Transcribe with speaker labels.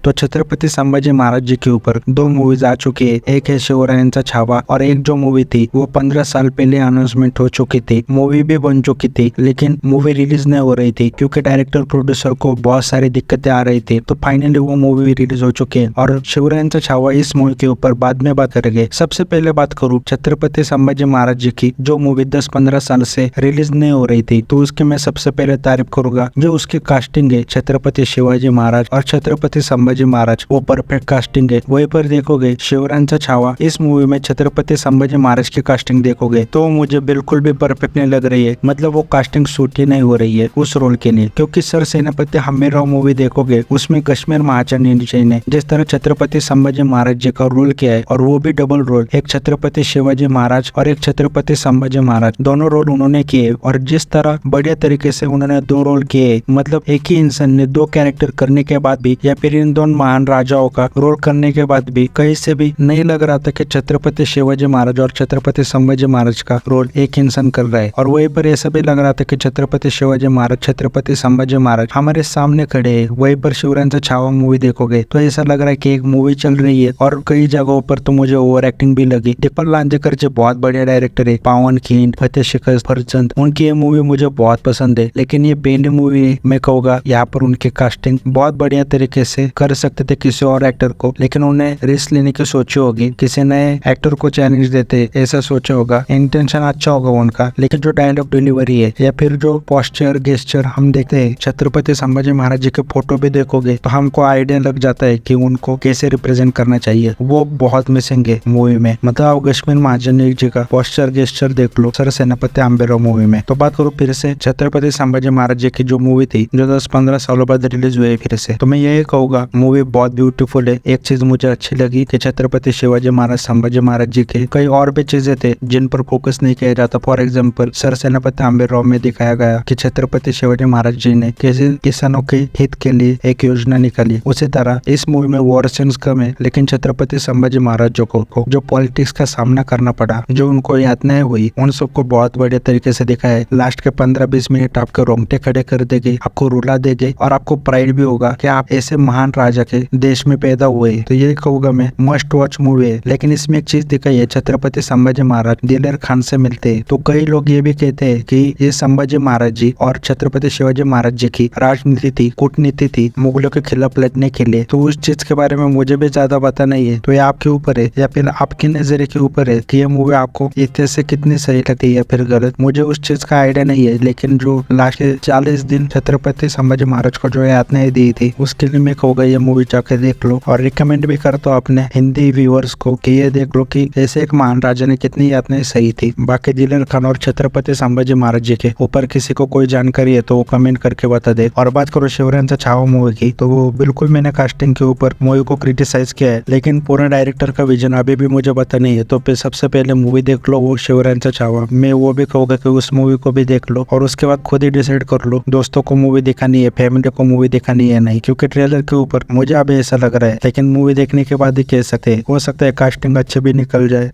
Speaker 1: तो छत्रपति संभाजी महाराज जी के ऊपर 2 मूवीज आ चुकी है। एक है शिवरायांचा छावा और एक जो मूवी थी वो 15 साल पहले अनाउंसमेंट हो चुकी थी। मूवी भी बन चुकी थी लेकिन मूवी रिलीज नहीं हो रही थी क्योंकि डायरेक्टर प्रोड्यूसर को बहुत सारी दिक्कतें आ रही थी। तो फाइनली वो मूवी रिलीज हो चुकी है और शिवरायांचा छावा इस मूवी के ऊपर बाद में बात करेंगे। सबसे पहले बात करूं छत्रपति संभाजी महाराज जी की, जो मूवी 10-15 साल से रिलीज नहीं हो रही थी, तो उसकी मैं सबसे पहले तारीफ करूंगा। जो उसकी कास्टिंग है छत्रपति शिवाजी महाराज और छत्रपति संभाजी महाराज, वो परफेक्ट कास्टिंग है। वहीं पर देखोगे शिवरायांचा छावा, इस मूवी में छत्रपति संभाजी महाराज की कास्टिंग देखोगे तो मुझे बिल्कुल भी परफेक्ट नहीं लग रही है। मतलब वो कास्टिंग सूट ही नहीं हो रही है उस रोल के लिए। क्योंकि सर सेनापति हम्बीरराव मूवी देखोगे उसमें कश्मीर महाजनी ने जिस तरह छत्रपति संभाजी महाराज जी का रोल किया है, और वो भी डबल रोल, एक छत्रपति शिवाजी महाराज और एक छत्रपति संभाजी महाराज, दोनों रोल उन्होंने किए। और जिस तरह बढ़िया तरीके से उन्होंने 2 रोल किए, मतलब एक ही इंसान ने 2 कैरेक्टर करने के बाद भी, या फिर इन 2 महान राजाओं का रोल करने के बाद भी कहीं से भी नहीं लग रहा था कि छत्रपति शिवाजी महाराज और छत्रपति संभाजी महाराज का रोल एक इंसान कर रहा है। और वहीं पर ऐसा भी लग रहा था कि छत्रपति शिवाजी महाराज, छत्रपति संभाजी महाराज हमारे सामने खड़े हैं। वहीं पर शिवरायांचा छावा मूवी देखोगे तो ऐसा लग रहा है कि एक मूवी चल रही है। और कई जगहों पर तो मुझे ओवर एक्टिंग भी लगी। दीपक लांजेकर जी बहुत बढ़िया डायरेक्टर है, पावन खींड, फतेह शिखर फरचंद, उनकी ये मूवी मुझे बहुत पसंद है। लेकिन ये पहली मूवी मैं कहूँगा यहाँ पर उनकी कास्टिंग बहुत बढ़िया तरीके से कर सकते थे किसी और एक्टर को, लेकिन उन्हें रिस्क लेने की सोची होगी, किसी नए एक्टर को चैलेंज देते ऐसा सोचा होगा। इंटेंशन अच्छा होगा उनका, लेकिन जो डायलॉग डिलीवरी है या फिर जो पोस्चर गेस्चर हम देखते हैं छत्रपति संभाजी महाराज जी के फोटो भी देखोगे तो हमको आइडिया लग जाता है कि उनको कैसे रिप्रेजेंट करना चाहिए। वो बहुत मिसिंग है मूवी में। मतलब आप कश्मीर महाजनी जी का पोस्चर गेस्चर देख लो सर सेनापति हम्बीरराव मूवी में। तो बात करूँ फिर से छत्रपति संभाजी महाराज जी की जो मूवी थी जो 10-15 सालों बाद रिलीज हुई फिर से, तो मैं यही कहूँगा मूवी बहुत ब्यूटीफुल है। एक चीज मुझे अच्छी लगी कि छत्रपति शिवाजी महाराज, संभाजी महाराज जी के कई और भी चीजें थे जिन पर फोकस नहीं किया जाता। फॉर एग्जाम्पल सर सेनापति हम्बीरराव में दिखाया गया कि छत्रपति शिवाजी महाराज जी ने कैसे किसानों के हित के लिए एक योजना निकाली। उसी तरह इस मूवी में वॉर सीन्स कम है, लेकिन छत्रपति संभाजी महाराज जी को जो पॉलिटिक्स का सामना करना पड़ा, जो उनको यातनाएं हुई, उन सबको बहुत बढ़िया तरीके से दिखाया है। लास्ट के 15-20 मिनट आपके रोंगटे खड़े कर देंगे, आपको रुला देंगे और आपको प्राइड भी होगा कि आप ऐसे महान राजा के देश में पैदा हुए। तो ये कहूँगा मैं मस्ट वॉच मूवी है। लेकिन इसमें एक चीज दिखाई है, छत्रपति संभाजी महाराज दिलेर खान से मिलते हैं। तो कई लोग ये भी कहते हैं कि ये संभाजी महाराज जी और छत्रपति शिवाजी महाराज जी की राजनीति थी, कूटनीति थी मुगलों के खिलाफ लड़ने के लिए। तो उस चीज के बारे में मुझे भी ज्यादा पता नहीं है। तो ये आपके ऊपर है या फिर आपके नजरिए के ऊपर है कि ये मूवी आपको इतने से कितनी सही लगती है या फिर गलत। मुझे उस चीज का आइडिया नहीं है, लेकिन जो लास्ट के 40 दिन छत्रपति संभाजी महाराज को जो यातनाएं दी थी उसके लिए मैं कहूँगा ये मूवी जाके देख लो। और रिकमेंड भी करता हूँ अपने हिंदी व्यूअर्स को कि ये देख लो कि ऐसे एक महान राजा ने कितनी यातनाएं सही थी। बाकी दिलेर खान और छत्रपति संभाजी महाराज जी के ऊपर किसी को कोई जानकारी है तो वो कमेंट करके बता दे। और बात करो शिवरायांचा छावा मूवी की, तो वो बिल्कुल मैंने कास्टिंग के ऊपर मूवी को क्रिटिसाइज किया है, लेकिन पूरा डायरेक्टर का विजन अभी भी मुझे पता नहीं है। तो फिर सबसे पहले मूवी देख लो वो शिवरायांचा छावा। मैं वो भी कहूँगा कि उस मूवी को भी देख लो और उसके बाद खुद ही डिसाइड कर लो दोस्तों को मूवी दिखानी है, फैमिली को मूवी दिखानी है नहीं। क्योंकि ट्रेलर के ऊपर मुझे अभी ऐसा लग रहा है, लेकिन मूवी देखने के बाद ही कह सकते हैं, हो सकता है कास्टिंग अच्छे भी निकल जाए।